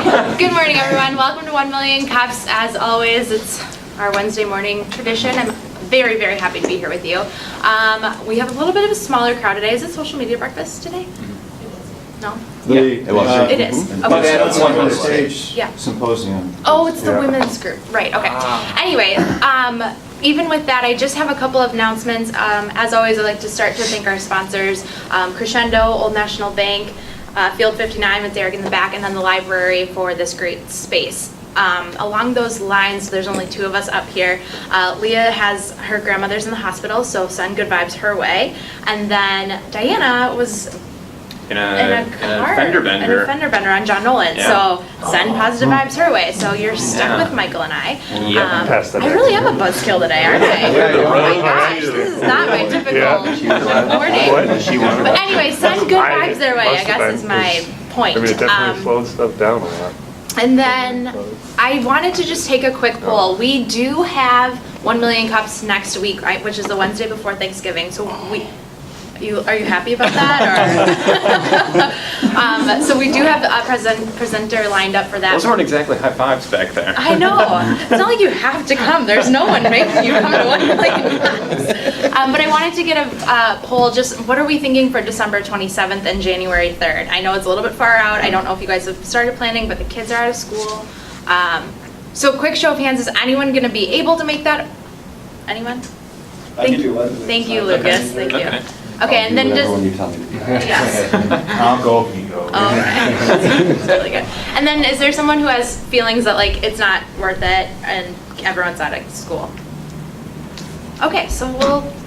Good morning, everyone. Welcome to 1 Million Cups. As always, it's our Wednesday morning tradition. I'm very, very happy to be here with you. We have a little bit of a smaller crowd today. Is it social media breakfast today? No? It is. Okay. It's like on stage symposium. Oh, it's the women's group. Right, okay. Anyway, even with that, I just have a couple of announcements. As always, I'd like to start to thank our sponsors, Crescendo, Old National Bank, Field 59 with Derek in the back, and then the library for this great space. Along those lines, there's only two of us up here. Leah has her grandmother's in the hospital, so send good vibes her way. And then Diana was in a fender bender on John Nolan. So send positive vibes her way. So you're stuck with Michael and I. I really am a buzzkill today, aren't I? Oh my gosh, this is not my typical morning. But anyway, send good vibes their way, I guess is my point. I mean, it definitely slowed stuff down a lot. And then I wanted to just take a quick poll. We do have 1 Million Cups next week, right, which is the Wednesday before Thanksgiving. So are you happy about that? Or so we do have a presenter lined up for that. Those weren't exactly high fives back there. I know. It's not like you have to come. There's no one making you come to 1 Million Cups. But I wanted to get a poll. Just what are we thinking for December 27th and January 3rd? I know it's a little bit far out. I don't know if you guys have started planning, but the kids are out of school. So quick show of hands. Is anyone going to be able to make that? Anyone? Thank you, Lucas. Thank you. Okay, and then just when you tell me to do that. yes. I'll go if you go. Okay, that's really good. And then, is there someone who has feelings that like it's not worth it, and everyone's out of school? Okay, so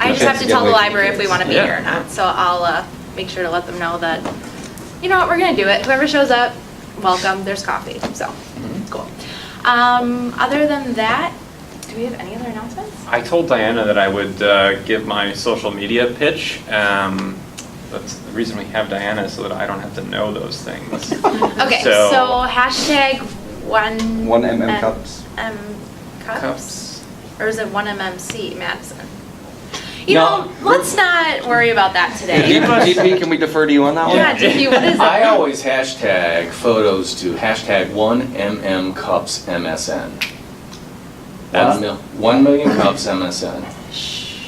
I just have to tell the library if we want to be here or not. So I'll make sure to let them know that, you know what, we're gonna do it. Whoever shows up, welcome. There's coffee, so cool. Other than that, do we have any other announcements? I told Diana that I would give my social media pitch. That's the reason we have Diana, is so that I don't have to know those things. Okay, so hashtag 1mm cups. Cups? Or is it 1MMC, Madison? You know, let's not worry about that today. DP, can we defer to you on that one? Yeah, DP, what is it? I always hashtag photos to hashtag 1MMCupsMSN. That's 1 Million Cups MSN.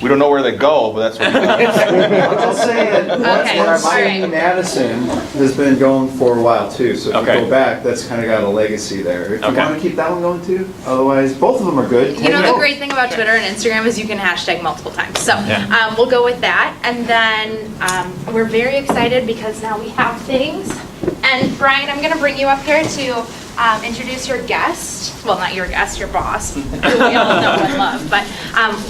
We don't know where they go, but that's what I'll just say that Madison has been going for a while too, so if you go back, that's kind of got a legacy there. If you want to keep that one going too, otherwise both of them are good. You know, the great thing about Twitter and Instagram is you can hashtag multiple times. So we'll go with that. And then we're very excited because now we have things. And Brian, I'm going to bring you up here to introduce your guest. Well, not your guest, your boss, who we all know and love. But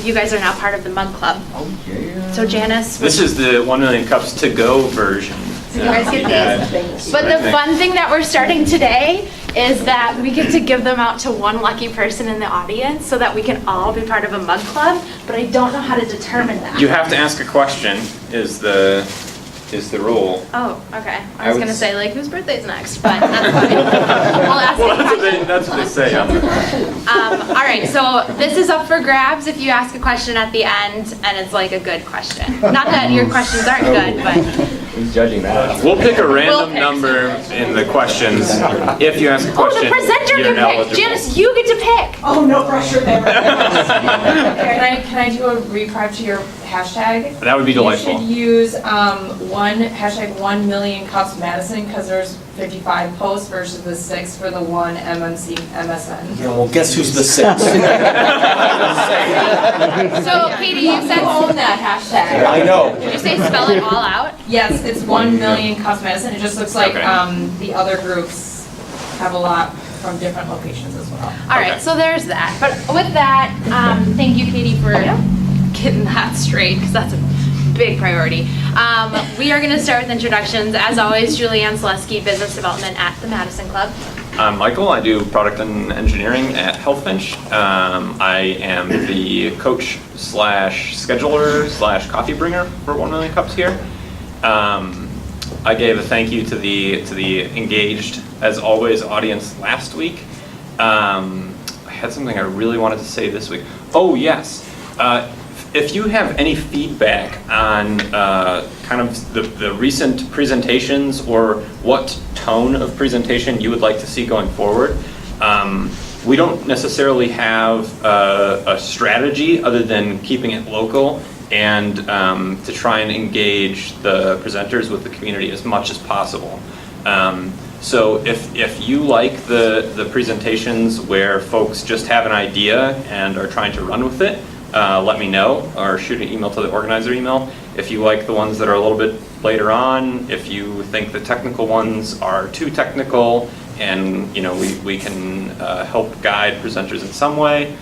you guys are now part of the Mug Club. Oh, yeah. So Janice. This is the 1 Million Cups to go version. So you guys get these. But the fun thing that we're starting today is that we get to give them out to one lucky person in the audience so that we can all be part of a Mug Club. But I don't know how to determine that. You have to ask a question, is the rule. Oh, okay. I was going to say, like, whose birthday's next, but that's fine. We'll ask that's what they say. All right, so this is up for grabs if you ask a question at the end, and it's like a good question. Not that your questions aren't good, but... Who's judging that? We'll pick a random number in the questions. If you ask a question, the presenter you're can pick. eligible. Janice, you get to pick. Oh, no pressure there. Can I do a reprive to your hashtag? That would be delightful. You should use hashtag 1 Million Cups Madison, because there's 55 posts versus the 6 for the 1 MMC MSN. Yeah, well, guess who's the 6? So, Katie, you said own that hashtag. I know. Did you say spell it all out? Yes, it's 1 Million Cups Madison. It just looks like the other groups have a lot from different locations as well. All right, so there's that. But with that, thank you, Katie, for getting that straight, because that's a big priority. We are going to start with introductions. As always, Julianne Selesky, Business Development at the Madison Club. I'm Michael. I do product and engineering at Healthfinch. I am the coach / scheduler / coffee bringer for 1 Million Cups here. I gave a thank you to the engaged, as always, audience last week. I had something I really wanted to say this week. Oh yes, if you have any feedback on kind of the recent presentations or what tone of presentation you would like to see going forward, we don't necessarily have a strategy other than keeping it local and to try and engage the presenters with the community as much as possible. So if you like the presentations where folks just have an idea and are trying to run with it, let me know or shoot an email to the organizer email. If you like the ones that are a little bit later on, if you think the technical ones are too technical and we can help guide presenters in some way,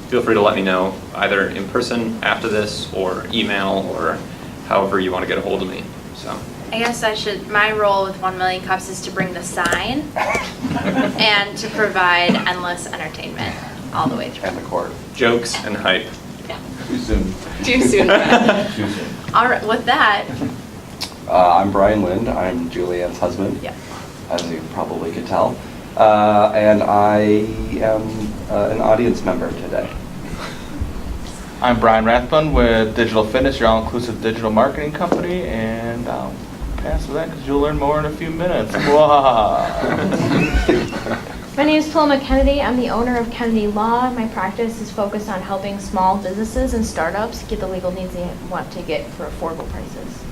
feel free to let me know either in person after this or email or however you want to get a hold of me. So. I guess my role with 1 Million Cups is to bring the sign and to provide endless entertainment all the way through. And the court. Jokes and hype. Yeah. Too soon. Too soon. Too soon. All right, with that. I'm Brian Lind. I'm Julianne's husband, Yeah. as you probably could tell. And I am an audience member today. I'm Brian Rathbun with Digital Fitness, your all-inclusive digital marketing company, and I'll pass with that because you'll learn more in a few minutes. My name is Paloma Kennedy. I'm the owner of Kennedy Law. My practice is focused on helping small businesses and startups get the legal needs they want to get for affordable prices.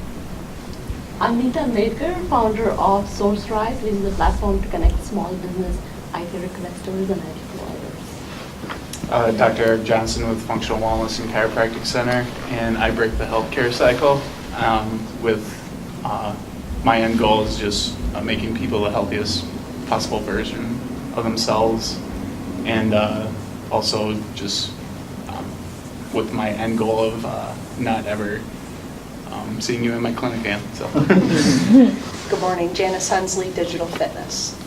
I'm Nita Ambedkar, founder of SourceRise, which is a platform to connect small business IT requesters and IT providers. Dr. Eric Johnson with Functional Wellness and Chiropractic Center, and I break the healthcare cycle my end goal is just making people the healthiest possible version of themselves, and also just with my end goal of not ever seeing you in my clinic again. So. Good morning, Janice Hensley, Digital Fitness.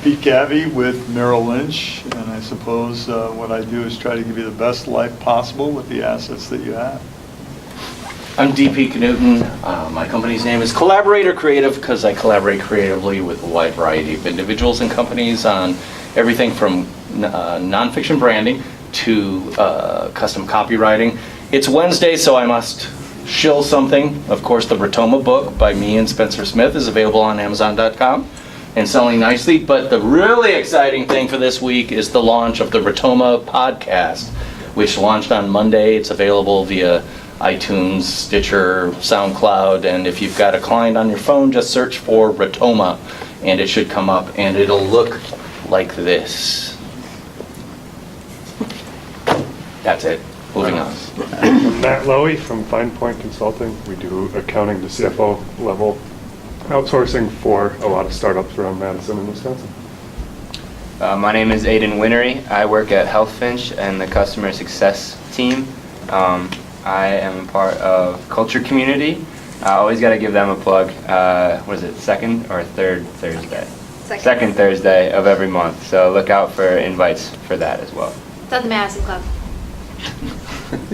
Pete Gaby with Merrill Lynch, and I suppose what I do is try to give you the best life possible with the assets that you have. I'm DP Knutson. My company's name is Collaborator Creative because I collaborate creatively with a wide variety of individuals and companies on everything from nonfiction branding to custom copywriting. It's Wednesday, so I must shill something. Of course, the Rotoma book by me and Spencer Smith is available on Amazon.com and selling nicely. But the really exciting thing for this week is the launch of the Rotoma podcast, which launched on Monday. It's available via iTunes, Stitcher, SoundCloud, and if you've got a client on your phone, just search for Rotoma and it should come up and it'll look like this. That's it. Moving on. I'm Matt Lowy from Fine Point Consulting. We do accounting to CFO level outsourcing for a lot of startups around Madison and Wisconsin. My name is Aiden Winnery. I work at HealthFinch and the customer success team. I am a part of Culture Community. I always got to give them a plug. What is it, second or third Thursday? Second Thursday of every month. So look out for invites for that as well. It's at the Madison Club.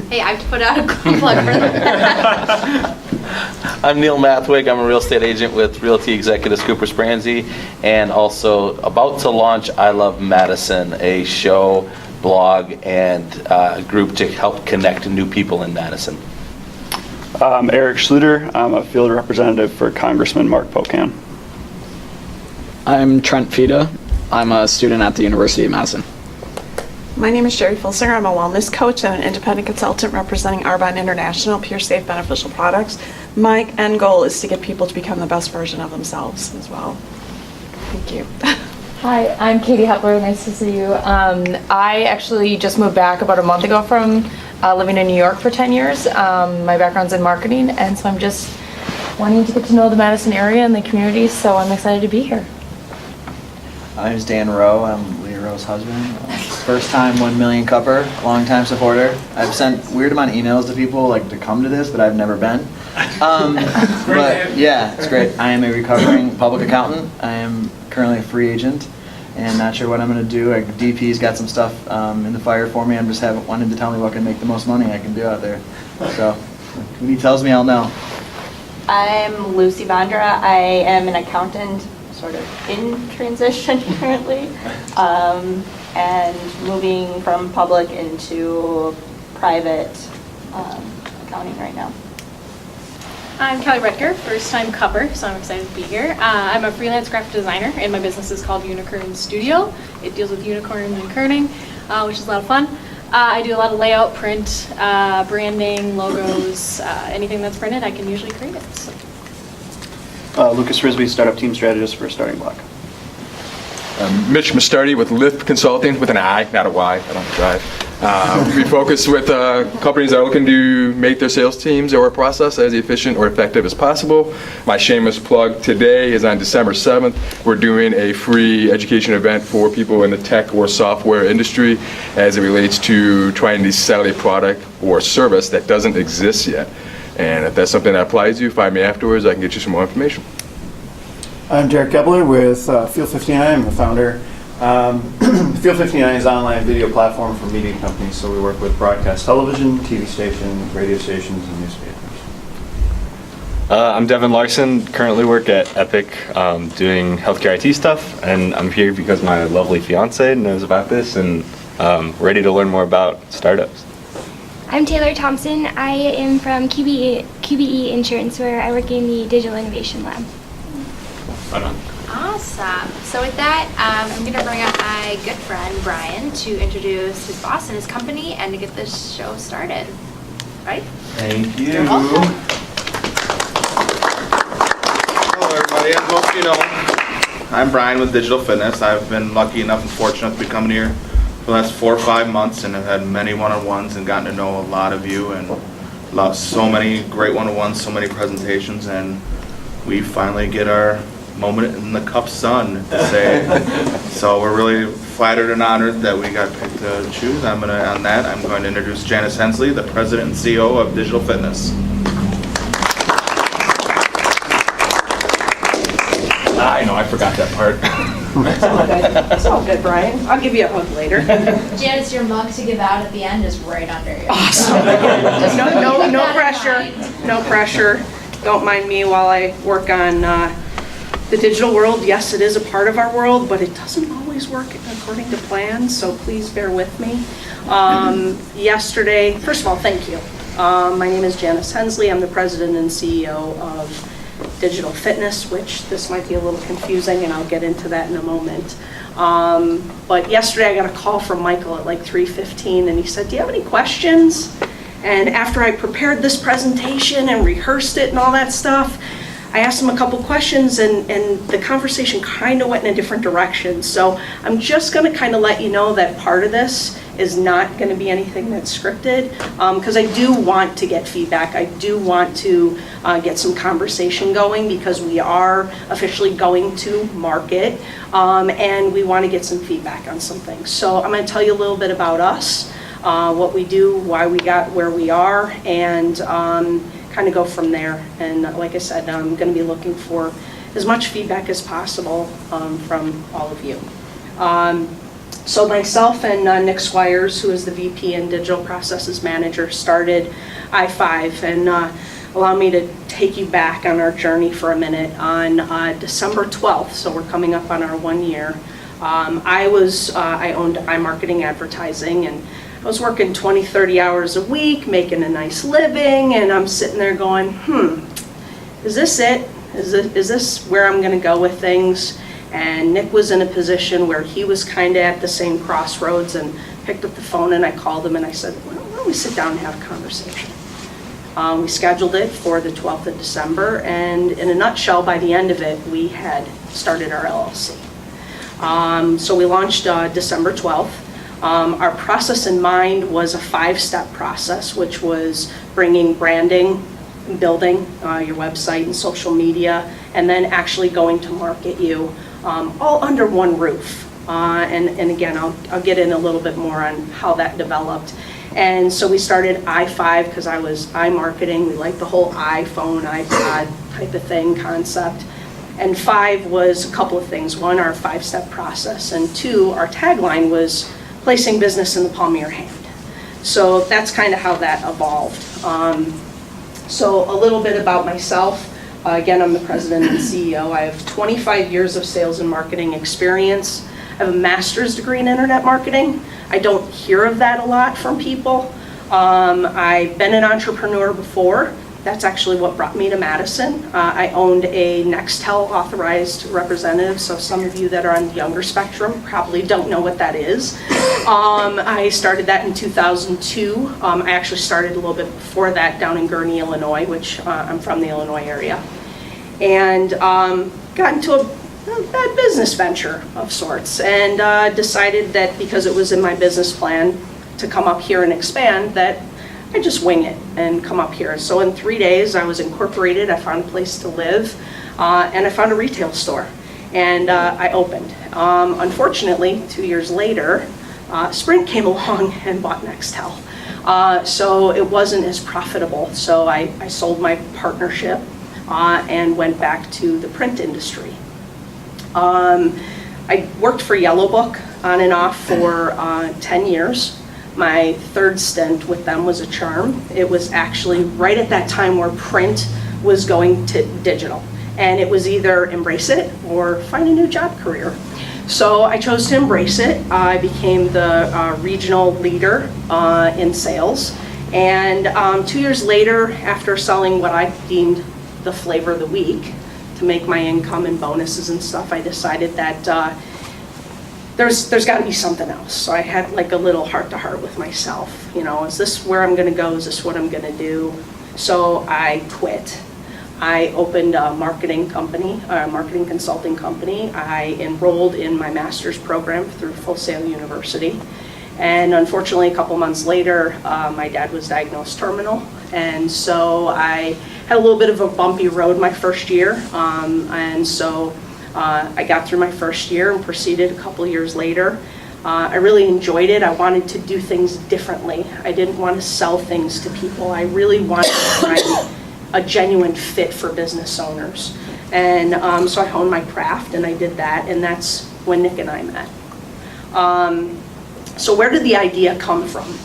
Hey, I have to put out a plug for that. I'm Neil Mathwig. I'm a real estate agent with Realty Executives Cooper Spransey, and also about to launch I Love Madison, a show, blog, and group to help connect new people in Madison. I'm Eric Schluter. I'm a field representative for Congressman Mark Pocan. I'm Trent Fida. I'm a student at the University of Madison. My name is Sherry Filsinger. I'm a wellness coach and an independent consultant representing Arbonne International, Pure Safe Beneficial Products. My end goal is to get people to become the best version of themselves as well. Thank you. Hi, I'm Katie Hepler. Nice to see you. I actually just moved back about a month ago from living in New York for 10 years. My background's in marketing, and so I'm just wanting to get to know the Madison area and the community, so I'm excited to be here. My name is Dan Rowe. I'm Leah Rowe's husband. First time 1 million cupper, long time supporter. I've sent weird amount of emails to people like to come to this, but I've never been. But yeah, it's great. I am a recovering public accountant. I am currently a free agent and not sure what I'm going to do. DP's got some stuff in the fire for me. I'm just wanting to tell me what can make the most money I can do out there. So when he tells me, I'll know. I'm Lucy Bondra. I am an accountant, sort of in transition currently, and moving from public into private accounting right now. I'm Kelly Redker, first time cover, so I'm excited to be here. I'm a freelance graphic designer, and my business is called Unicorn Studio. It deals with unicorns and kerning, which is a lot of fun. I do a lot of layout, print, branding, logos, anything that's printed, I can usually create it. So. Lucas Risby, startup team strategist for Starting Block. Mitch Mastardi with Lift Consulting, with an I, not a Y, I don't drive. We focus with companies that are looking to make their sales teams or process as efficient or effective as possible. My shameless plug today is on December 7th. We're doing a free education event for people in the tech or software industry as it relates to trying to sell a product or service that doesn't exist yet. And if that's something that applies to you, find me afterwards. I can get you some more information. I'm Derek Gebler with Field 59. I'm the founder. Field 59 is an online video platform for media companies, so we work with broadcast television, TV stations, radio stations, and newspapers. I'm Devin Larson, currently work at Epic doing healthcare IT stuff, and I'm here because my lovely fiance knows about this and ready to learn more about startups. I'm Taylor Thompson. I am from QBE Insurance, where I work in the Digital Innovation Lab. Right on. Awesome. So with that, I'm going to bring up my good friend Brian to introduce his boss and his company and to get this show started. Right? Thank you. You're welcome. Hello everybody, as most of you know, I'm Brian with Digital Fitness. I've been lucky enough and fortunate to be coming here for the last 4 or 5 months, and I've had many one-on-ones and gotten to know a lot of you and so many great one-on-ones, so many presentations, and we finally get our moment in the cup sun to say. So we're really flattered and honored that we got picked to choose. On that, I'm going to introduce Janice Hensley, the President and CEO of Digital Fitness. I know, I forgot that part. It's all good, Brian. I'll give you a hug later. Janice, your mug to give out at the end is right under you. Awesome. No pressure. No pressure. Don't mind me while I work on the digital world. Yes, it is a part of our world, but it doesn't always work according to plan, so please bear with me. Yesterday, first of all, thank you. My name is Janice Hensley. I'm the president and CEO of Digital Fitness, which this might be a little confusing, and I'll get into that in a moment. But yesterday I got a call from Michael at like 3:15, and he said, do you have any questions? And after I prepared this presentation and rehearsed it and all that stuff, I asked him a couple questions, and the conversation kind of went in a different direction. So I'm just going to kind of let you know that part of this is not going to be anything that's scripted, because I do want to get feedback. I do want to get some conversation going, because we are officially going to market, and we want to get some feedback on some things. So I'm going to tell you a little bit about us, what we do, why we got where we are, and kind of go from there. And like I said, I'm going to be looking for as much feedback as possible from all of you. So myself and Nick Squires, who is the VP and Digital Processes Manager, started I5, and allow me to take you back on our journey for a minute. On December 12th, so we're coming up on our 1 year, I owned iMarketing Advertising, and I was working 20, 30 hours a week, making a nice living, and I'm sitting there going, is this it? Is this where I'm going to go with things? And Nick was in a position where he was kind of at the same crossroads, and picked up the phone and I called him and I said, why don't we sit down and have a conversation? We scheduled it for the 12th of December, and in a nutshell, by the end of it, we had started our LLC. So we launched December 12th. Our process in mind was a 5-step process, which was bringing branding, building your website and social media, and then actually going to market you, all under one roof. And again, I'll get in a little bit more on how that developed. And so we started I5 because I was iMarketing. We liked the whole iPhone, iPod type of thing concept. And 5 was a couple of things. 1, our 5-step process, and 2, our tagline was placing business in the palm of your hand. So that's kind of how that evolved. So a little bit about myself. Again, I'm the president and CEO. I have 25 years of sales and marketing experience. I have a master's degree in internet marketing. I don't hear of that a lot from people. I've been an entrepreneur before. That's actually what brought me to Madison. I owned a Nextel authorized representative, so some of you that are on the younger spectrum probably don't know what that is. I started that in 2002. I actually started a little bit before that down in Gurnee, Illinois, which I'm from the Illinois area. And got into a bad business venture of sorts, and decided that because it was in my business plan to come up here and expand, that I just wing it and come up here. So in 3 days, I was incorporated, I found a place to live, and I found a retail store, and I opened. Unfortunately, 2 years later, Sprint came along and bought Nextel. So it wasn't as profitable, so I sold my partnership and went back to the print industry. I worked for Yellow Book on and off for 10 years. My third stint with them was a charm. It was actually right at that time where print was going to digital. And it was either embrace it or find a new job career. So I chose to embrace it. I became the regional leader in sales. And 2 years later, after selling what I deemed the flavor of the week to make my income and bonuses and stuff, I decided that there's got to be something else. So I had like a little heart-to-heart with myself. You know, is this where I'm going to go? Is this what I'm going to do? So I quit. I opened a marketing company, a marketing consulting company. I enrolled in my master's program through Full Sail University. And unfortunately, a couple months later, my dad was diagnosed terminal. And so I had a little bit of a bumpy road my first year. And so I got through my first year and proceeded a couple years later. I really enjoyed it. I wanted to do things differently. I didn't want to sell things to people. I really wanted to find a genuine fit for business owners. And so I honed my craft and I did that, and that's when Nick and I met. So where did the idea come from?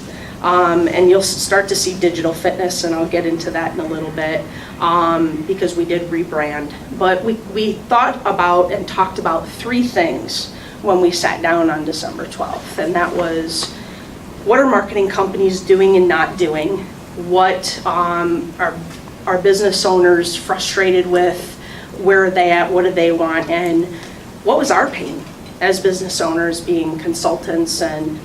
And you'll start to see digital fitness, and I'll get into that in a little bit, because we did rebrand. But we thought about and talked about three things when we sat down on December 12th, and that was, what are marketing companies doing and not doing? What are business owners frustrated with? Where are they at? What do they want? And what was our pain as business owners, being consultants and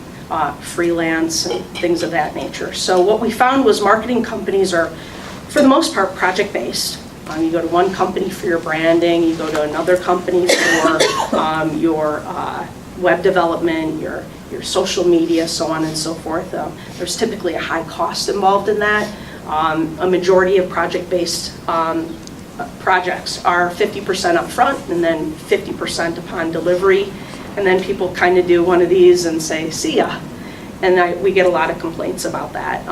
freelance and things of that nature? So what we found was marketing companies are, for the most part, project-based. You go to one company for your branding, you go to another company for your web development, your social media, so on and so forth. There's typically a high cost involved in that. A majority of project-based projects are 50% upfront and then 50% upon delivery. And then people kind of do one of these and say, see ya. And we get a lot of complaints about that.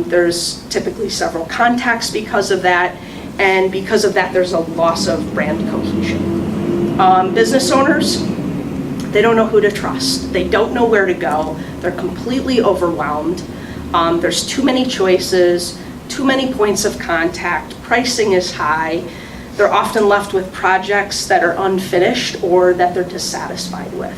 There's typically several contacts because of that. And because of that, there's a loss of brand cohesion. Business owners, they don't know who to trust. They don't know where to go. They're completely overwhelmed. There's too many choices, too many points of contact. Pricing is high. They're often left with projects that are unfinished or that they're dissatisfied with.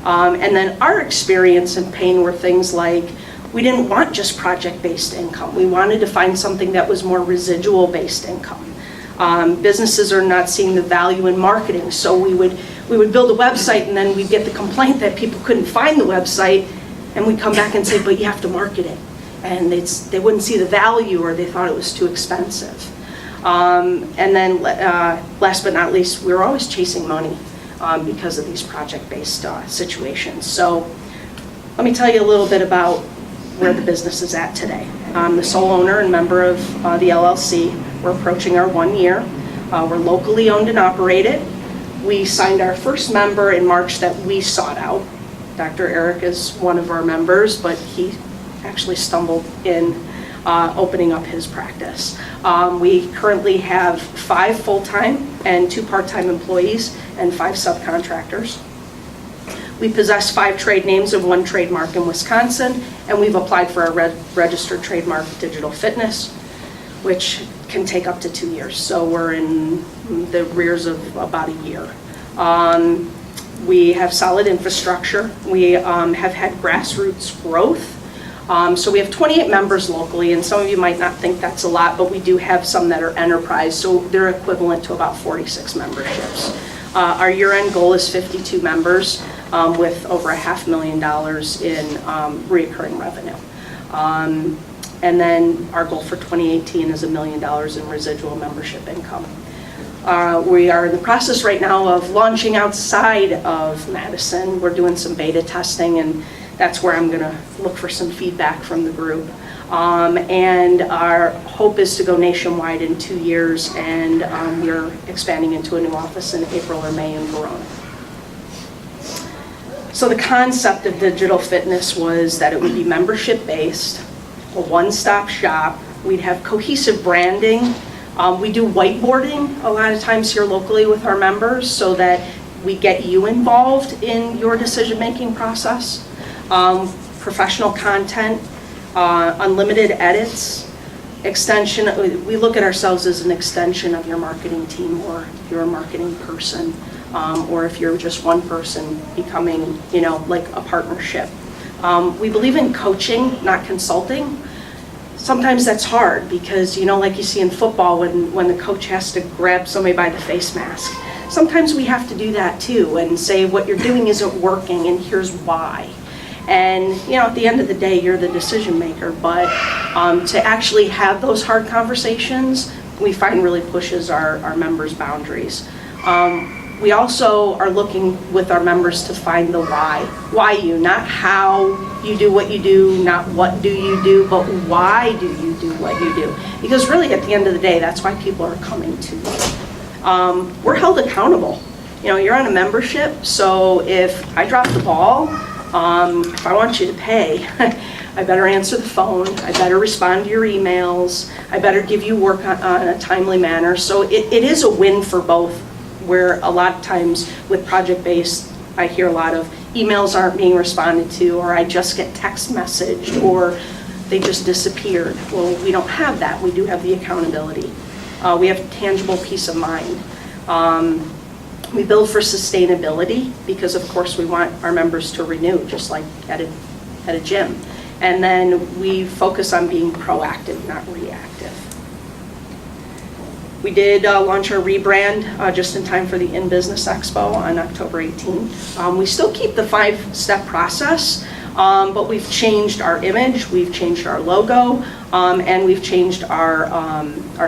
And then our experience and pain were things like, we didn't want just project-based income. We wanted to find something that was more residual-based income. Businesses are not seeing the value in marketing, so we would build a website and then we'd get the complaint that people couldn't find the website, and we'd come back and say, but you have to market it. And they wouldn't see the value, or they thought it was too expensive. And then last but not least, we were always chasing money because of these project-based situations. So let me tell you a little bit about where the business is at today. I'm the sole owner and member of the LLC. We're approaching our 1 year. We're locally owned and operated. We signed our first member in March that we sought out. Dr. Eric is one of our members, but he actually stumbled in opening up his practice. We currently have 5 full-time and 2 part-time employees and 5 subcontractors. We possess 5 trade names and 1 trademark in Wisconsin, and we've applied for a registered trademark, Digital Fitness, which can take up to 2 years. So we're in the rears of about a year. We have solid infrastructure. We have had grassroots growth. So we have 28 members locally, and some of you might not think that's a lot, but we do have some that are enterprise, so they're equivalent to about 46 memberships. Our year-end goal is 52 members with over $500,000 in reoccurring revenue. And then our goal for 2018 is $1 million in residual membership income. We are in the process right now of launching outside of Madison. We're doing some beta testing, and that's where I'm going to look for some feedback from the group. And our hope is to go nationwide in 2 years, and we're expanding into a new office in April or May in Verona. So the concept of digital fitness was that it would be membership-based, a one-stop shop. We'd have cohesive branding. We do whiteboarding a lot of times here locally with our members so that we get you involved in your decision-making process. Professional content, unlimited edits, extension. We look at ourselves as an extension of your marketing team, or you're a marketing person, or if you're just one person, becoming, like a partnership. We believe in coaching, not consulting. Sometimes that's hard because, like you see in football when the coach has to grab somebody by the face mask. Sometimes we have to do that too and say what you're doing isn't working and here's why. And, at the end of the day, you're the decision maker, but to actually have those hard conversations, we find really pushes our members' boundaries. We also are looking with our members to find the why. Why you, not how you do what you do, not what do you do, but why do you do what you do? Because really, at the end of the day, that's why people are coming to you. We're held accountable. You're on a membership, so if I drop the ball, if I want you to pay, I better answer the phone, I better respond to your emails, I better give you work on a timely manner. So it is a win for both, where a lot of times with project-based, I hear a lot of emails aren't being responded to, or I just get text messaged, or they just disappeared. Well, we don't have that. We do have the accountability. We have tangible peace of mind. We build for sustainability because, of course, we want our members to renew, just like at a gym. And then we focus on being proactive, not reactive. We did launch our rebrand just in time for the In Business Expo on October 18th. We still keep the 5-step process, but we've changed our image, we've changed our logo, and we've changed our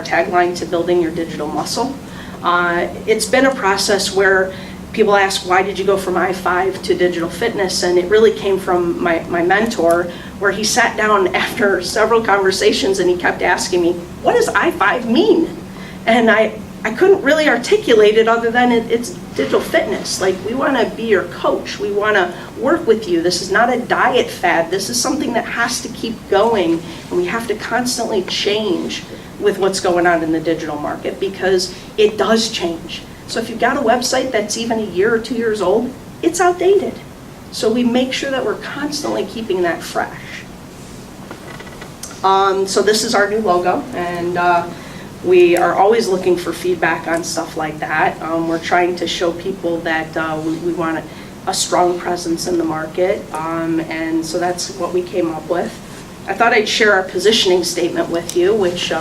tagline to building your digital muscle. It's been a process where people ask, why did you go from I5 to digital fitness? And it really came from my mentor, where he sat down after several conversations and he kept asking me, what does I5 mean? And I couldn't really articulate it other than it's digital fitness. Like, we want to be your coach. We want to work with you. This is not a diet fad. This is something that has to keep going, and we have to constantly change with what's going on in the digital market because it does change. So if you've got a website that's even a year or 2 years old, it's outdated. So we make sure that we're constantly keeping that fresh. So this is our new logo, and we are always looking for feedback on stuff like that. We're trying to show people that we want a strong presence in the market, and so that's what we came up with. I thought I'd share our positioning statement with you, which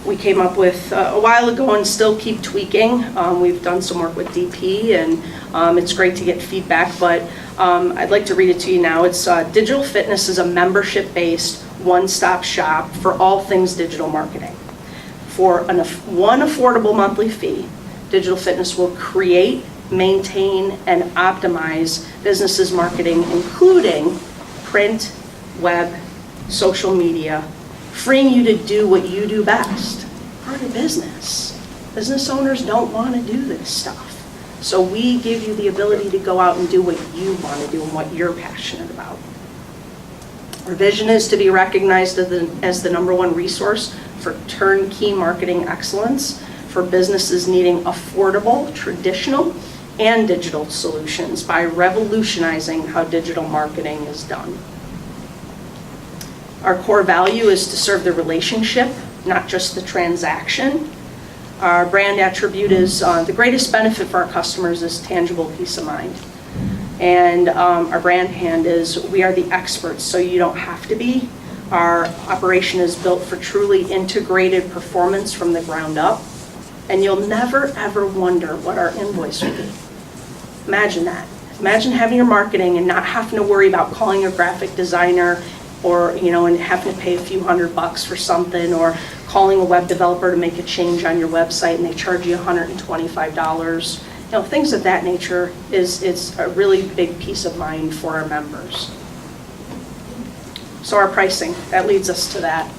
we came up with a while ago and still keep tweaking. We've done some work with DP, and it's great to get feedback, but I'd like to read it to you now. It's digital fitness is a membership-based one-stop shop for all things digital marketing. For one affordable monthly fee, digital fitness will create, maintain, and optimize businesses' marketing, including print, web, social media, freeing you to do what you do best, run a business. Business owners don't want to do this stuff. So we give you the ability to go out and do what you want to do and what you're passionate about. Our vision is to be recognized as the #1 resource for turnkey marketing excellence for businesses needing affordable, traditional, and digital solutions by revolutionizing how digital marketing is done. Our core value is to serve the relationship, not just the transaction. Our brand attribute is the greatest benefit for our customers is tangible peace of mind. And our brand hand is, we are the experts, so you don't have to be. Our operation is built for truly integrated performance from the ground up. And you'll never, ever wonder what our invoice will be. Imagine that. Imagine having your marketing and not having to worry about calling a graphic designer or, and having to pay a few $100 for something, or calling a web developer to make a change on your website and they charge you $125. Things of that nature is a really big peace of mind for our members. So our pricing, that leads us to that.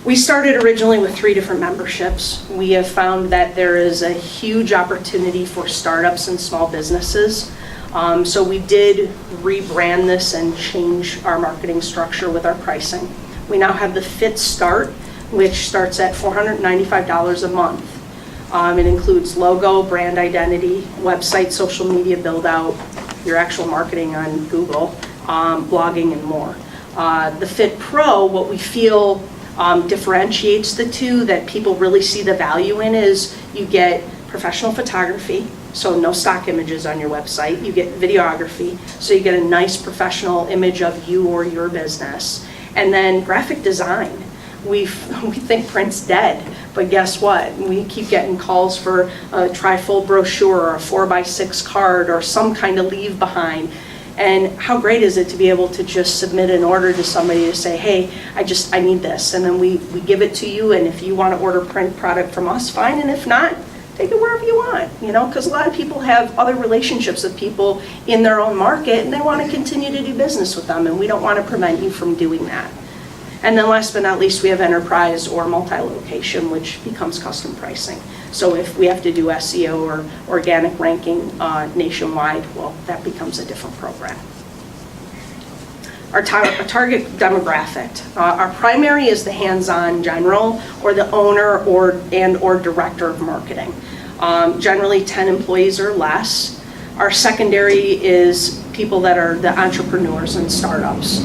We started originally with 3 different memberships. We have found that there is a huge opportunity for startups and small businesses. So we did rebrand this and change our marketing structure with our pricing. We now have the Fit Start, which starts at $495 a month. It includes logo, brand identity, website, social media build out, your actual marketing on Google, blogging, and more. The Fit Pro, what we feel differentiates the two, that people really see the value in, is you get professional photography, so no stock images on your website. You get videography, so you get a nice professional image of you or your business. And then graphic design. We think print's dead, but guess what? We keep getting calls for a trifold brochure or a 4x6 card or some kind of leave behind. And how great is it to be able to just submit an order to somebody to say, hey, I need this. And then we give it to you, and if you want to order print product from us, fine. And if not, take it wherever you want, because a lot of people have other relationships with people in their own market and they want to continue to do business with them, and we don't want to prevent you from doing that. And then last but not least, we have enterprise or multi-location, which becomes custom pricing. So if we have to do SEO or organic ranking nationwide, well, that becomes a different program. Our target demographic. Our primary is the hands-on general, or the owner or director of marketing. Generally 10 employees or less. Our secondary is people that are the entrepreneurs and startups,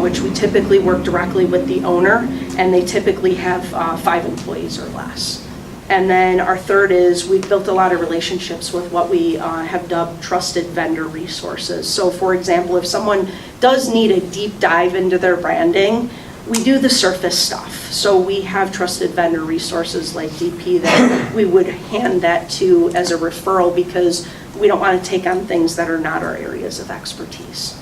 which we typically work directly with the owner, and they typically have 5 employees or less. And then our third is, we've built a lot of relationships with what we have dubbed trusted vendor resources. So for example, if someone does need a deep dive into their branding, we do the surface stuff. So we have trusted vendor resources like DP that we would hand that to as a referral, because we don't want to take on things that are not our areas of expertise.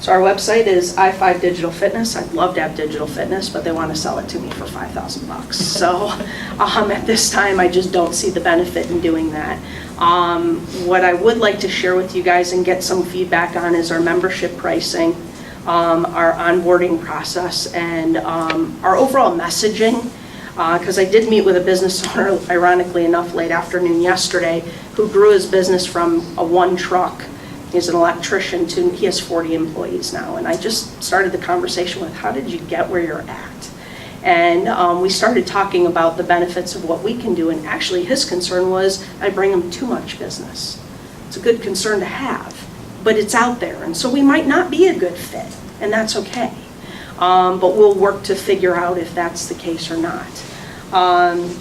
So our website is I5 Digital Fitness. I'd love to have digital fitness, but they want to sell it to me for $5,000. So at this time, I just don't see the benefit in doing that. What I would like to share with you guys and get some feedback on is our membership pricing, our onboarding process, and our overall messaging. Because I did meet with a business owner, ironically enough, late afternoon yesterday, who grew his business from a 1 truck. He's an electrician to, he has 40 employees now. And I just started the conversation with, how did you get where you're at? And we started talking about the benefits of what we can do. And actually his concern was, I bring him too much business. It's a good concern to have, but it's out there. And so we might not be a good fit, and that's okay. But we'll work to figure out if that's the case or not.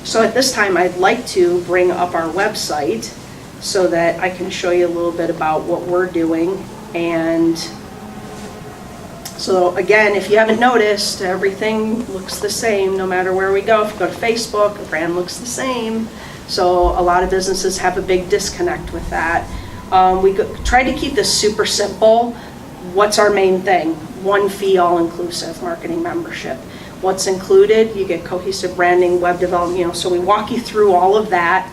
So at this time, I'd like to bring up our website so that I can show you a little bit about what we're doing. And so again, if you haven't noticed, everything looks the same no matter where we go. If you go to Facebook, the brand looks the same. So a lot of businesses have a big disconnect with that. We tried to keep this super simple. What's our main thing? One fee, all-inclusive marketing membership. What's included? You get cohesive branding, web development, so we walk you through all of that.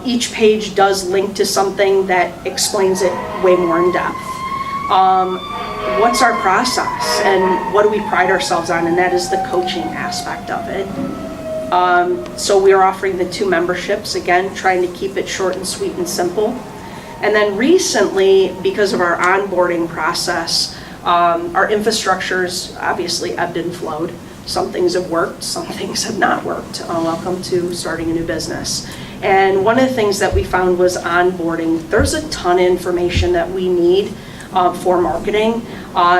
Each page does link to something that explains it way more in depth. What's our process and what do we pride ourselves on? And that is the coaching aspect of it. So we are offering the 2 memberships, again, trying to keep it short and sweet and simple. And then recently, because of our onboarding process, our infrastructure's obviously ebbed and flowed. Some things have worked, some things have not worked. Welcome to starting a new business. And one of the things that we found was onboarding. There's a ton of information that we need for marketing.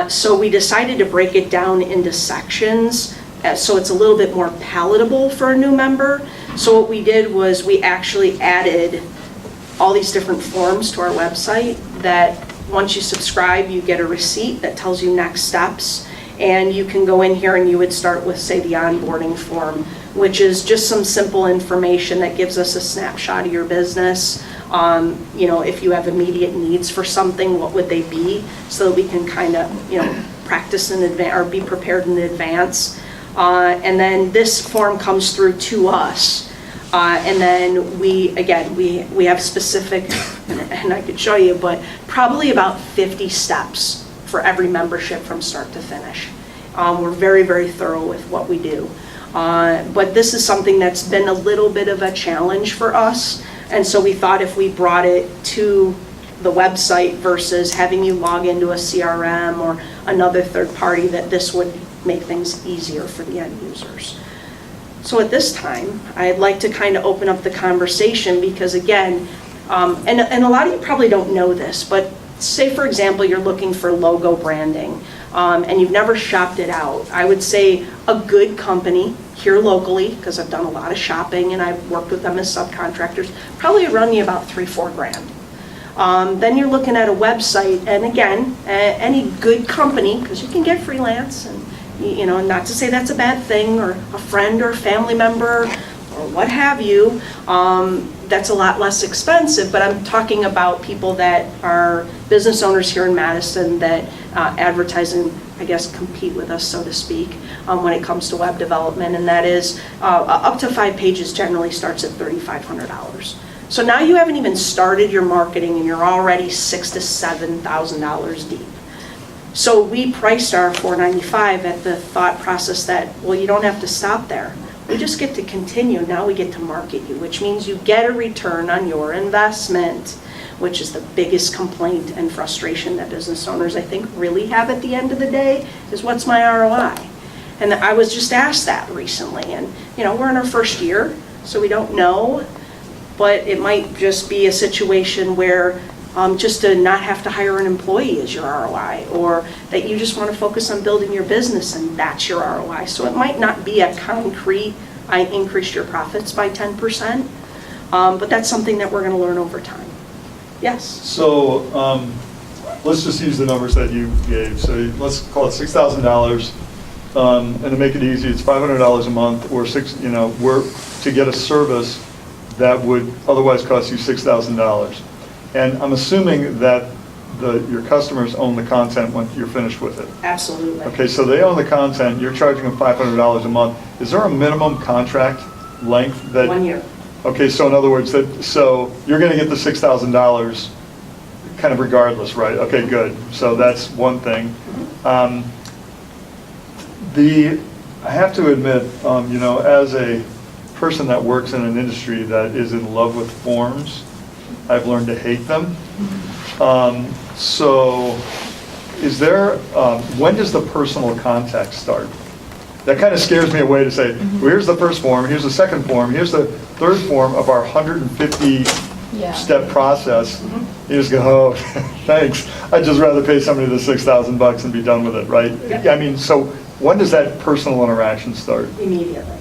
So we decided to break it down into sections so it's a little bit more palatable for a new member. So what we did was we actually added all these different forms to our website that once you subscribe, you get a receipt that tells you next steps. And you can go in here and you would start with, say, the onboarding form, which is just some simple information that gives us a snapshot of your business. You know, if you have immediate needs for something, what would they be? So that we can kind of, you know, practice in advance or be prepared in advance. And then this form comes through to us. And then we have specific, and I could show you, but probably about 50 steps for every membership from start to finish. We're very, very thorough with what we do. But this is something that's been a little bit of a challenge for us. And so we thought if we brought it to the website versus having you log into a CRM or another third party, that this would make things easier for the end users. So at this time, I'd like to kind of open up the conversation because again, and a lot of you probably don't know this, but say for example, you're looking for logo branding and you've never shopped it out. I would say a good company here locally, because I've done a lot of shopping and I've worked with them as subcontractors, probably run you about $3-4 grand. Then you're looking at a website, and again, any good company, because you can get freelance, and you know, not to say that's a bad thing, or a friend or a family member, or what have you, that's a lot less expensive, but I'm talking about people that are business owners here in Madison that advertise and, I guess, compete with us, so to speak, when it comes to web development, and that is up to 5 pages generally starts at $3,500. So now you haven't even started your marketing and you're already $6,000 to $7,000 deep. So we priced our $495 at the thought process that, well, you don't have to stop there. We just get to continue. Now we get to market you, which means you get a return on your investment, which is the biggest complaint and frustration that business owners, I think, really have at the end of the day, is what's my ROI? And I was just asked that recently. And, you know, we're in our first year, so we don't know. But it might just be a situation where just to not have to hire an employee is your ROI, or that you just want to focus on building your business and that's your ROI. So it might not be a concrete, I increased your profits by 10%, but that's something that we're going to learn over time. Yes? So let's just use the numbers that you gave. So let's call it $6,000, and to make it easy, it's $500 a month, or to get a service that would otherwise cost you $6,000. And I'm assuming that your customers own the content when you're finished with it. Absolutely. Okay, so they own the content, you're charging them $500 a month. Is there a minimum contract length that? 1 year. Okay, so in other words, so you're going to get the $6,000 kind of regardless, right? Okay, good. So that's one thing. I have to admit, as a person that works in an industry that is in love with forms, I've learned to hate them. So is there, when does the personal contact start? That kind of scares me away to say, well, here's the first form, here's the second form, here's the third form of our 150-step process. You just go, oh, thanks. I'd just rather pay somebody the $6,000 and be done with it, right? Yep. I mean, so when does that personal interaction start? Immediately.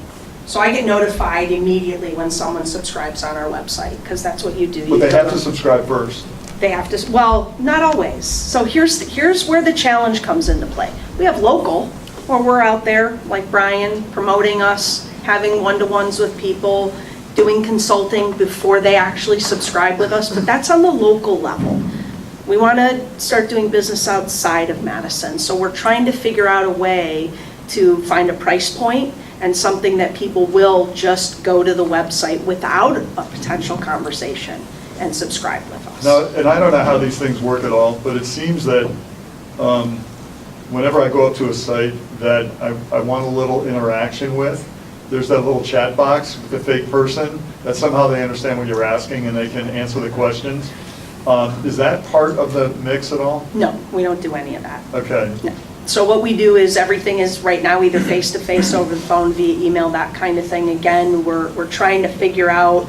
So I get notified immediately when someone subscribes on our website, because that's what you do. But they have to subscribe first. They have to, well, not always. So here's where the challenge comes into play. We have local, where we're out there, like Brian, promoting us, having one-to-ones with people, doing consulting before they actually subscribe with us, but that's on the local level. We want to start doing business outside of Madison, so we're trying to figure out a way to find a price point and something that people will just go to the website without a potential conversation and subscribe with us. Now, and I don't know how these things work at all, but it seems that whenever I go up to a site that I want a little interaction with, there's that little chat box with the fake person that somehow they understand what you're asking and they can answer the questions. Is that part of the mix at all? No, we don't do any of that. Okay. No. So what we do is everything is right now either face-to-face, over the phone, via email, that kind of thing. Again, we're trying to figure out,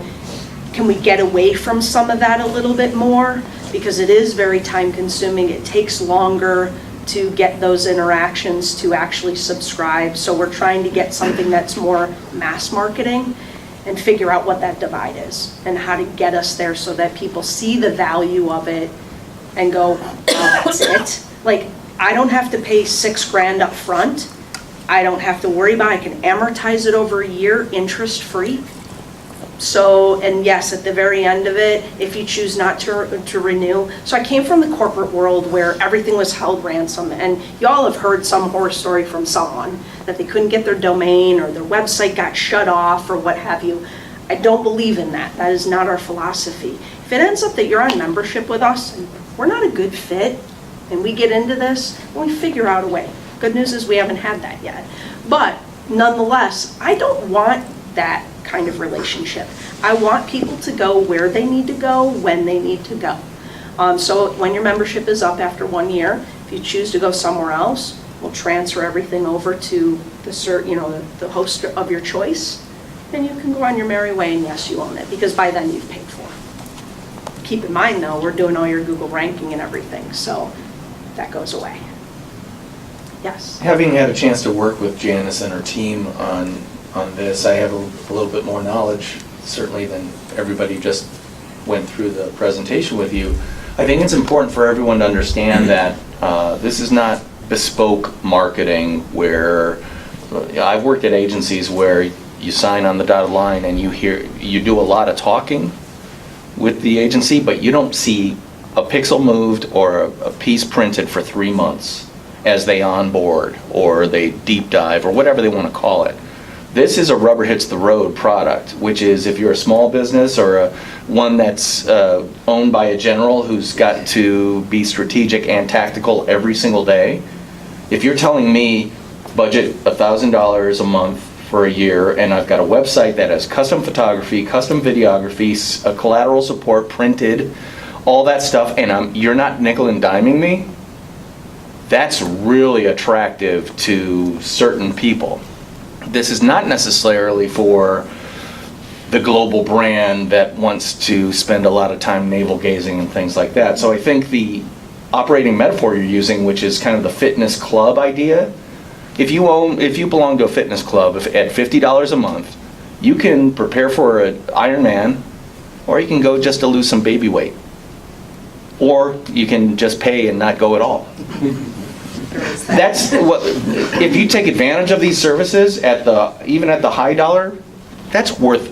can we get away from some of that a little bit more? Because it is very time-consuming. It takes longer to get those interactions to actually subscribe. So we're trying to get something that's more mass marketing. and figure out what that divide is and how to get us there so that people see the value of it and go, oh, that's it. Like, I don't have to pay $6,000 up front. I don't have to worry about it. I can amortize it over a year, interest-free. So, and yes, at the very end of it, if you choose not to renew. So I came from the corporate world where everything was held ransom, and y'all have heard some horror story from someone that they couldn't get their domain or their website got shut off or what have you. I don't believe in that. That is not our philosophy. If it ends up that you're on membership with us and we're not a good fit and we get into this, we figure out a way. Good news is we haven't had that yet. But nonetheless, I don't want that kind of relationship. I want people to go where they need to go, when they need to go. So when your membership is up after 1 year, if you choose to go somewhere else, we'll transfer everything over to the host of your choice, then you can go on your merry way, and yes, you own it, because by then you've paid for it. Keep in mind though, we're doing all your Google ranking and everything, so that goes away. Yes? Having had a chance to work with Janice and her team on this, I have a little bit more knowledge, certainly, than everybody just went through the presentation with you. I think it's important for everyone to understand that this is not bespoke marketing where I've worked at agencies where you sign on the dotted line and you do a lot of talking with the agency, but you don't see a pixel moved or a piece printed for 3 months as they onboard or they deep dive or whatever they want to call it. This is a rubber hits the road product, which is if you're a small business or one that's owned by a general who's got to be strategic and tactical every single day, if you're telling me budget $1,000 a month for a year and I've got a website that has custom photography, custom videography, collateral support, printed, all that stuff, and you're not nickel and diming me, that's really attractive to certain people. This is not necessarily for the global brand that wants to spend a lot of time navel gazing and things like that. So I think the operating metaphor you're using, which is kind of the fitness club idea, if you belong to a fitness club at $50 a month, you can prepare for an Ironman, or you can go just to lose some baby weight, or you can just pay and not go at all. That's what, if you take advantage of these services even at the high dollar, that's worth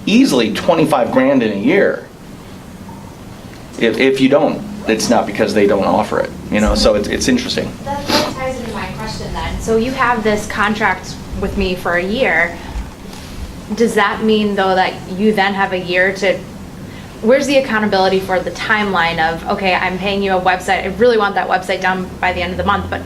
easily 25 grand in a year. If you don't, it's not because they don't offer it, so it's interesting. That ties into my question then. So you have this contract with me for a year. Does that mean though that you then have a year to, where's the accountability for the timeline of, okay, I'm paying you a website, I really want that website done by the end of the month, but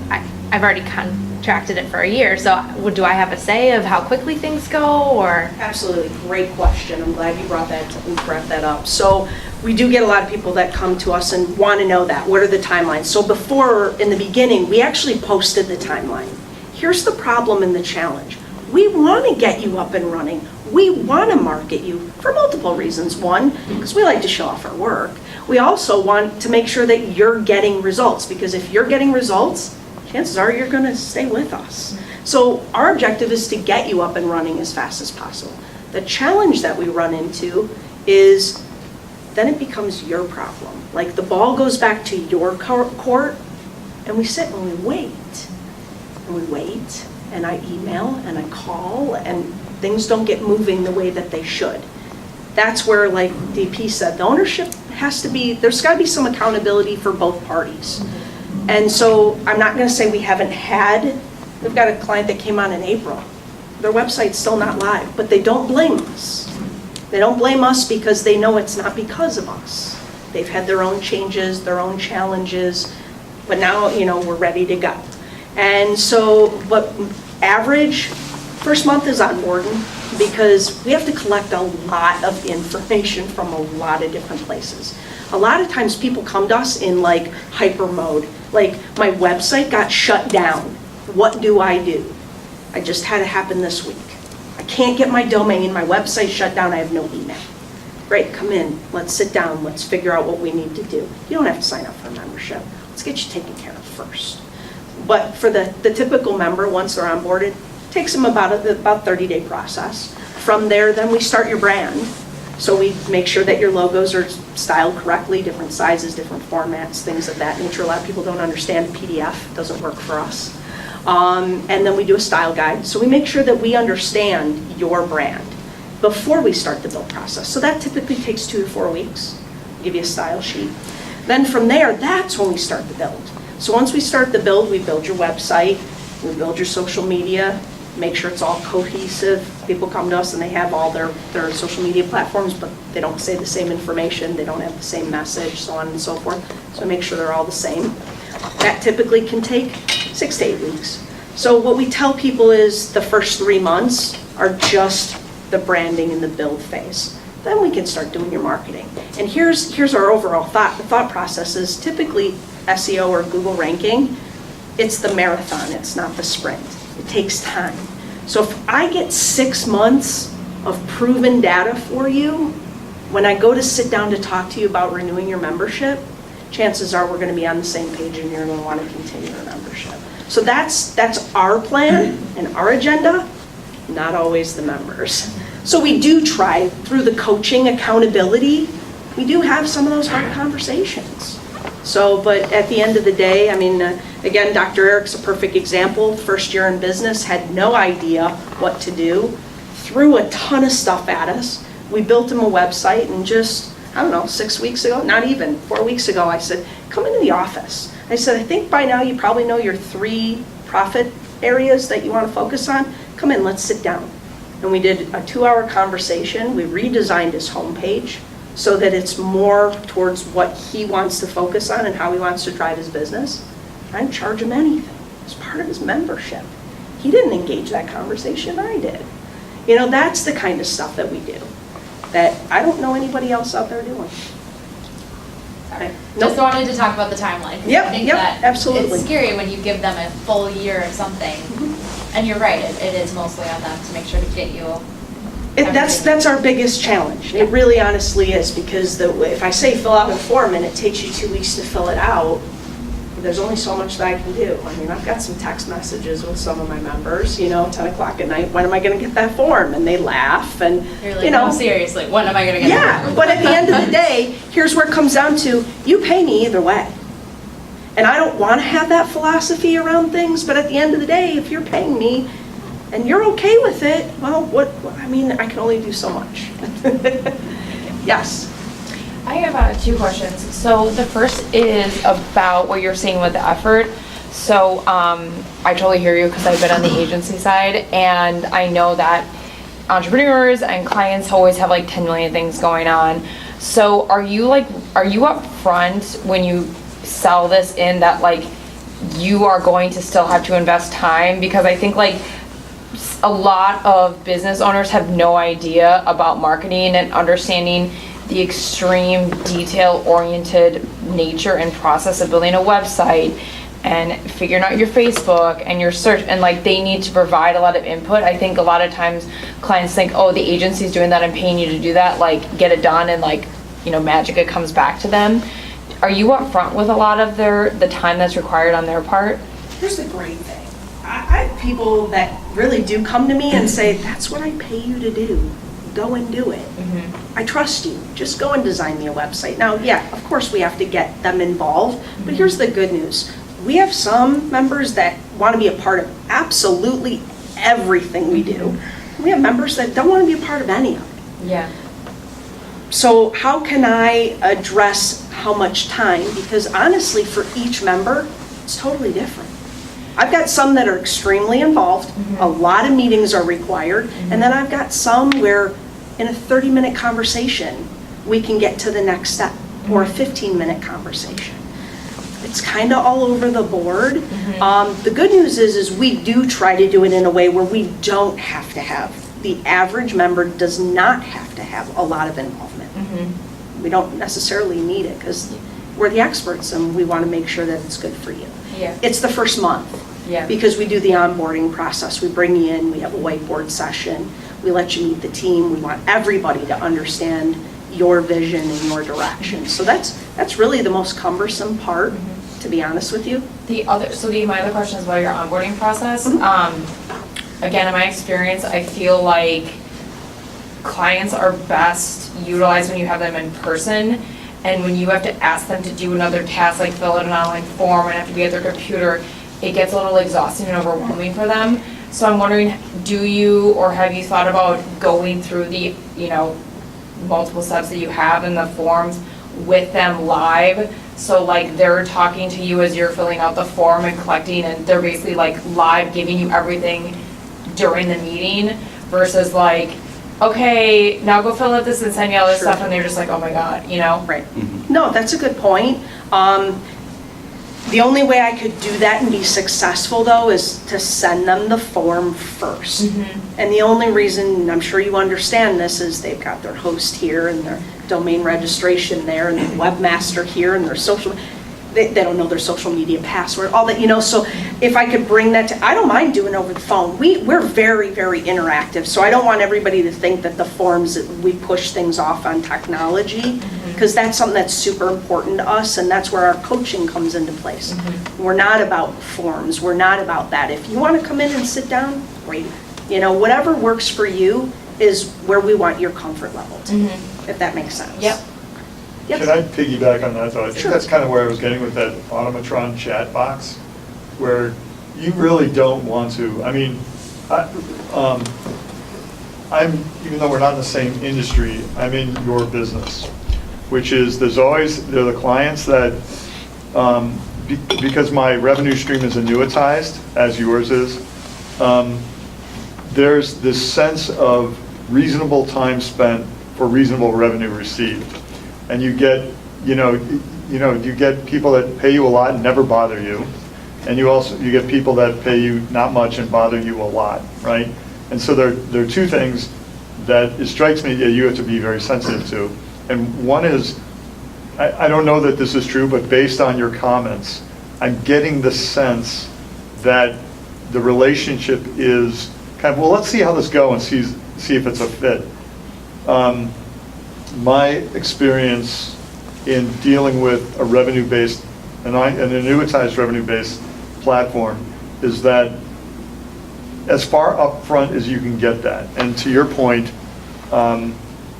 I've already contracted it for a year, so do I have a say of how quickly things go, or? Absolutely, great question. I'm glad you brought that up. So we do get a lot of people that come to us and want to know that. What are the timelines? So before, in the beginning, we actually posted the timeline. Here's the problem and the challenge. We want to get you up and running. We want to market you for multiple reasons. One, because we like to show off our work. We also want to make sure that you're getting results, because if you're getting results, chances are you're going to stay with us. So our objective is to get you up and running as fast as possible. The challenge that we run into is then it becomes your problem. Like the ball goes back to your court, and we sit and we wait. And we wait, and I email, and I call, and things don't get moving the way that they should. That's where, like DP said, the ownership has to be, there's got to be some accountability for both parties. And so I'm not going to say we haven't had, we've got a client that came on in April. Their website's still not live, but they don't blame us. They don't blame us because they know it's not because of us. They've had their own changes, their own challenges, but now, we're ready to go. And so, but average, first month is onboarding, because we have to collect a lot of information from a lot of different places. A lot of times people come to us in like hyper mode, like my website got shut down. What do? I just had it happen this week. I can't get my domain, my website shut down, I have no email. Great, come in, let's sit down, let's figure out what we need to do. You don't have to sign up for a membership. Let's get you taken care of first. But for the typical member, once they're onboarded, it takes them about 30-day process. From there, then we start your brand. So we make sure that your logos are styled correctly, different sizes, different formats, things of that nature. A lot of people don't understand PDF, doesn't work for us. And then we do a style guide. So we make sure that we understand your brand before we start the build process. So that typically takes 2 to 4 weeks. Give you a style sheet. Then from there, that's when we start the build. So once we start the build, we build your website, we build your social media, make sure it's all cohesive. People come to us and they have all their social media platforms, but they don't say the same information, they don't have the same message, so on and so forth. So make sure they're all the same. That typically can take 6 to 8 weeks. So what we tell people is the first 3 months are just the branding and the build phase. Then we can start doing your marketing. And here's our overall thought. The thought process is typically SEO or Google ranking, it's the marathon, it's not the sprint. It takes time. So if I get 6 months of proven data for you, when I go to sit down to talk to you about renewing your membership, chances are we're going to be on the same page and you're going to want to continue your membership. So that's our plan and our agenda, not always the members. So we do try, through the coaching accountability, we do have some of those hard conversations. So, but at the end of the day, I mean, again, Dr. Eric's a perfect example. First year in business, had no idea what to do, threw a ton of stuff at us. We built him a website and just, I don't know, 6 weeks ago, not even, 4 weeks ago, I said, come into the office. I said, I think by now you probably know your 3 profit areas that you want to focus on. Come in, let's sit down. And we did a 2-hour conversation. We redesigned his homepage so that it's more towards what he wants to focus on and how he wants to drive his business. I didn't charge him anything. It's part of his membership. He didn't engage that conversation, I did. You know, that's the kind of stuff that we do that I don't know anybody else out there doing. Just wanted to talk about the timeline. Yep, I think yep, that absolutely. It's scary when you give them a full year of something. And you're right, it is mostly on them to make sure to get you. That's our biggest challenge. It really honestly is, because if I say fill out a form and it takes you 2 weeks to fill it out, there's only so much that I can do. I mean, I've got some text messages with some of my members, 10 o'clock at night, when am I going to get that form? And they laugh and, You're like, no, seriously, when am I going to get that form? But at the end of the day, here's where it comes down to, you pay me either way. And I don't want to have that philosophy around things, but at the end of the day, if you're paying me and you're okay with it, well, I can only do so much. Yes. I have 2 questions. So the first is about what you're saying with the effort. So I totally hear you, because I've been on the agency side, and I know that entrepreneurs and clients always have like 10 million things going on. So are you up front when you sell this in that like you are going to still have to invest time? Because I think like a lot of business owners have no idea about marketing and understanding the extreme detail-oriented nature and process of building a website and figuring out your Facebook and your search, and like they need to provide a lot of input. I think a lot of times clients think, oh, the agency's doing that, I'm paying you to do that, like get it done, and like, magic, it comes back to them. Are you upfront with a lot of the time that's required on their part? Here's the great thing. I have people that really do come to me and say, that's what I pay you to do. Go and do it. I trust you. Just go and design me a website. Now, yeah, of course we have to get them involved, but here's the good news. We have some members that want to be a part of absolutely everything we do. We have members that don't want to be a part of any of it. Yeah. So how can I address how much time? Because honestly, for each member, it's totally different. I've got some that are extremely involved, a lot of meetings are required, and then I've got some where in a 30-minute conversation, we can get to the next step, or a 15-minute conversation. It's kind of all over the board. The good news is we do try to do it in a way where we don't have to have, the average member does not have to have a lot of involvement. We don't necessarily need it, because we're the experts and we want to make sure that it's good for you. Yeah. It's the first month. Yeah. Because we do the onboarding process. We bring you in, we have a whiteboard session, we let you meet the team, we want everybody to understand your vision and your direction. So that's really the most cumbersome part, to be honest with you. My other question is about your onboarding process. Again, in my experience, I feel like clients are best utilized when you have them in person, and when you have to ask them to do another task, like fill out an online form and have to be at their computer, it gets a little exhausting and overwhelming for them. So I'm wondering, do you, or have you thought about going through the, multiple steps that you have in the forms with them live? So like they're talking to you as you're filling out the form and collecting, and they're basically like live giving you everything during the meeting versus like, okay, now go fill out this and send me all this Sure. stuff, and they're just like, oh my God, Right. No, that's a good point. The only way I could do that and be successful, though, is to send them the form first. And the only reason, I'm sure you understand this, is they've got their host here and their domain registration there and their webmaster here and their social, they don't know their social media password, all that, so if I could bring that to, I don't mind doing over the phone. We're very, very interactive, so I don't want everybody to think that the forms, that we push things off on technology, because that's something that's super important to us, and that's where our coaching comes into place. We're not about forms, we're not about that. If you want to come in and sit down, great. Whatever works for you is where we want your comfort level to, if that makes sense. Yep. Can I piggyback on that, though? I think that's kind of where I was getting with that automatron chat box, where you really don't want to, even though we're not in the same industry, I'm in your business, which is, there are the clients that, because my revenue stream is annuitized, as yours is, there's this sense of reasonable time spent for reasonable revenue received. And you get, you get people that pay you a lot and never bother you. And you get people that pay you not much and bother you a lot, right? And so there are two things that it strikes me that you have to be very sensitive to. And one is, I don't know that this is true, but based on your comments, I'm getting the sense that the relationship is kind of, well, let's see how this goes and see if it's a fit. My experience in dealing with a revenue-based, an annuitized revenue-based platform is that as far up front as you can get that. And to your point,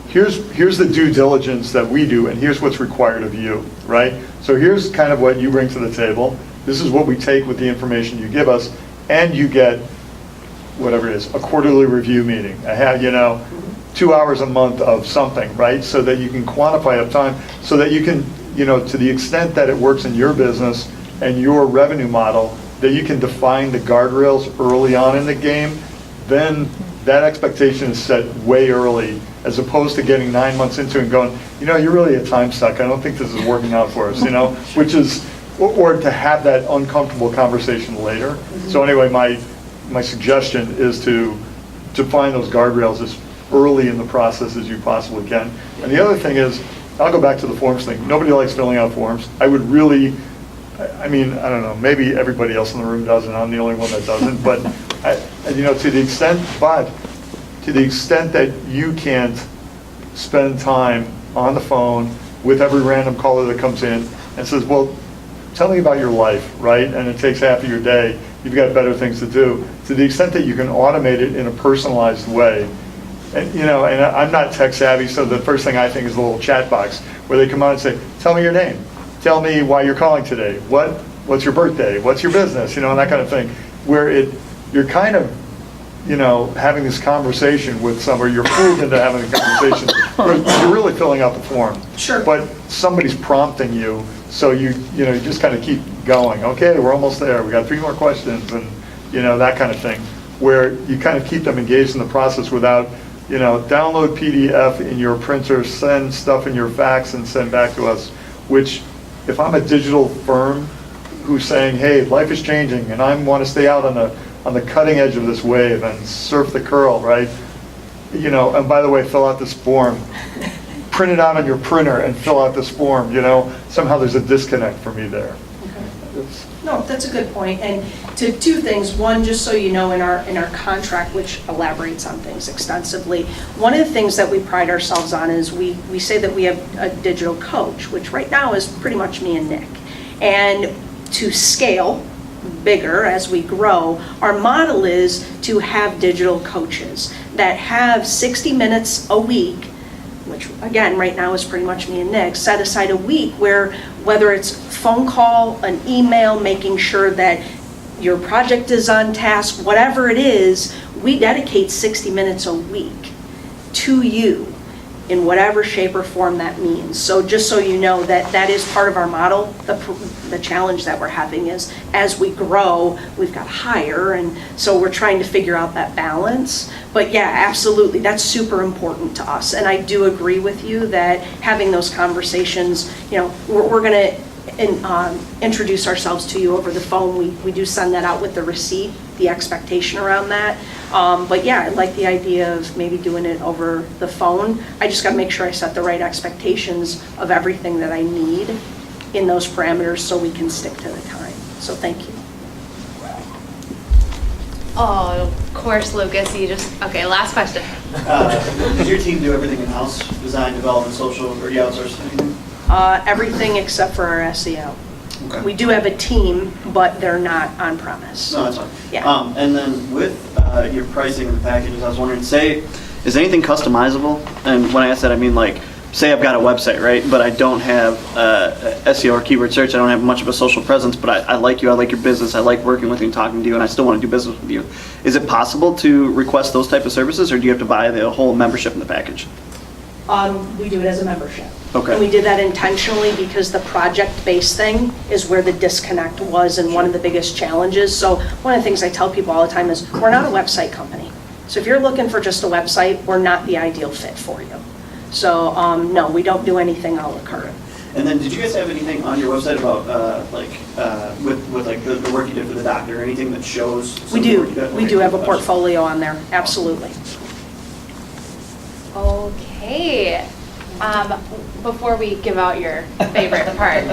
here's the due diligence that we do, and here's what's required of you, right? So here's kind of what you bring to the table. This is what we take with the information you give us, and you get, whatever it is, a quarterly review meeting. I have, 2 hours a month of something, right? So that you can quantify up time, so that you can, to the extent that it works in your business and your revenue model, that you can define the guardrails early on in the game, then that expectation is set way early, as opposed to getting 9 months into it and going, you're really a time suck. I don't think this is working out for us, which is, or to have that uncomfortable conversation later. So anyway, my suggestion is to define those guardrails as early in the process as you possibly can. And the other thing is, I'll go back to the forms thing. Nobody likes filling out forms. I would really, I don't know, maybe everybody else in the room does, and I'm the only one that doesn't, but to the extent that you can't spend time on the phone with every random caller that comes in and says, well, tell me about your life, right? And it takes half of your day. You've got better things to do. To the extent that you can automate it in a personalized way. And, and I'm not tech savvy, so the first thing I think is a little chat box where they come on and say, tell me your name. Tell me why you're calling today. What's your birthday? What's your business? And that kind of thing. Where you're kind of, having this conversation with somebody, you're fooled into having a conversation. You're really filling out the form. Sure. But somebody's prompting you, so you just kind of keep going. Okay, we're almost there. We got 3 more questions, and that kind of thing. Where you kind of keep them engaged in the process without, download PDF in your printer, send stuff in your fax, and send back to us. Which, if I'm a digital firm who's saying, hey, life is changing, and I want to stay out on the cutting edge of this wave and surf the curl, right? And by the way, fill out this form. Print it out on your printer and fill out this form, Somehow there's a disconnect for me there. No, that's a good point. And to 2 things. One, just so you know, in our contract, which elaborates on things extensively, one of the things that we pride ourselves on is we say that we have a digital coach, which right now is pretty much me and Nick. And to scale, bigger, as we grow, our model is to have digital coaches that have 60 minutes a week, which again, right now is pretty much me and Nick, set aside a week where whether it's phone call, an email, making sure that your project is on task, whatever it is, we dedicate 60 minutes a week to you in whatever shape or form that means. So just so you know that that is part of our model. The challenge that we're having is as we grow, we've got to hire, and so we're trying to figure out that balance. But yeah, absolutely, that's super important to us. And I do agree with you that having those conversations, we're going to introduce ourselves to you over the phone. We do send that out with the receipt, the expectation around that. But yeah, I like the idea of maybe doing it over the phone. I just got to make sure I set the right expectations of everything that I need in those parameters so we can stick to the time. So thank you. Oh, of course, Lucas, okay, last question. Does your team do everything in-house, design, development, social, or do you outsource anything? Everything except for our SEO. Okay. We do have a team, but they're not on premise. No, that's fine. Yeah. And then with your pricing and the packages, I was wondering, is anything customizable? And when I ask that, I mean like, say I've got a website, right? But I don't have SEO or keyword search. I don't have much of a social presence, but I like you. I like your business. I like working with you and talking to you, and I still want to do business with you. Is it possible to request those type of services, or do you have to buy the whole membership in the package? We do it as a membership. Okay. And we did that intentionally because the project-based thing is where the disconnect was and one of the biggest challenges. So one of the things I tell people all the time is we're not a website company. So if you're looking for just a website, we're not the ideal fit for you. So no, we don't do anything a la carte. And then did you guys have anything on your website about with like the work you did for the doctor, or anything that shows? We do. We do have a portfolio on there. Absolutely. Okay. Before we give out your favorite part,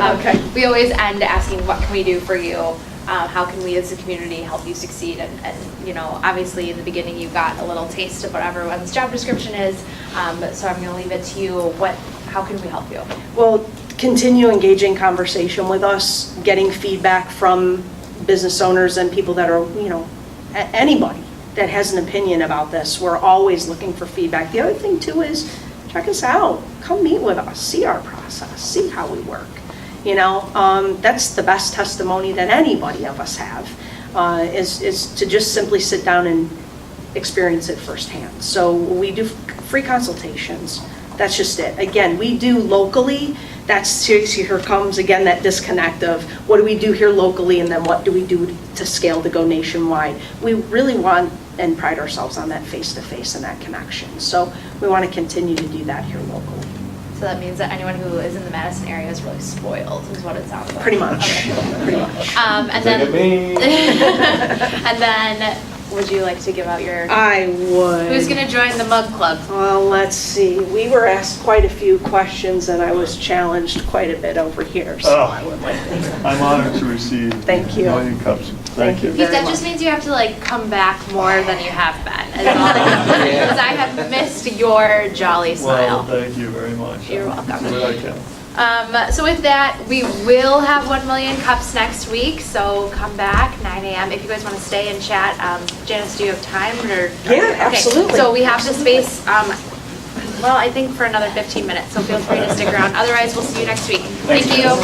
we always end asking, what can we do for you? How can we as a community help you succeed? And obviously in the beginning you got a little taste of what everyone's job description is, so I'm going to leave it to you. How can we help you? Well, continue engaging conversation with us, getting feedback from business owners and people that are, anybody that has an opinion about this. We're always looking for feedback. The other thing too is check us out. Come meet with us. See our process. See how we work. That's the best testimony that anybody of us have, is to just simply sit down and experience it firsthand. So we do free consultations. That's just it. Again, we do locally. Here comes again that disconnect of what do we do here locally and then what do we do to scale to go nationwide. We really want and pride ourselves on that face-to-face and that connection. So we want to continue to do that here locally. So that means that anyone who is in the Madison area is really spoiled, is what it sounds like. Pretty much. Okay. Pretty much. And then, would you like to give out your? I would. Who's going to join the mug club? Well, let's see. We were asked quite a few questions, and I was challenged quite a bit over here. So I would like to hear. I'm honored to receive. Thank you. 1 million cups. Thank you. That just means you have to come back more than you have been. Because I have missed your jolly smile. Well, thank you very much. You're welcome. Do what I can. So with that, we will have 1 million cups next week, so come back, 9 a.m. If you guys want to stay and chat. Janice, do you have time? Yeah, absolutely. So we have the space, I think for another 15 minutes, so feel free to stick around. Otherwise, we'll see you next week. Thank you.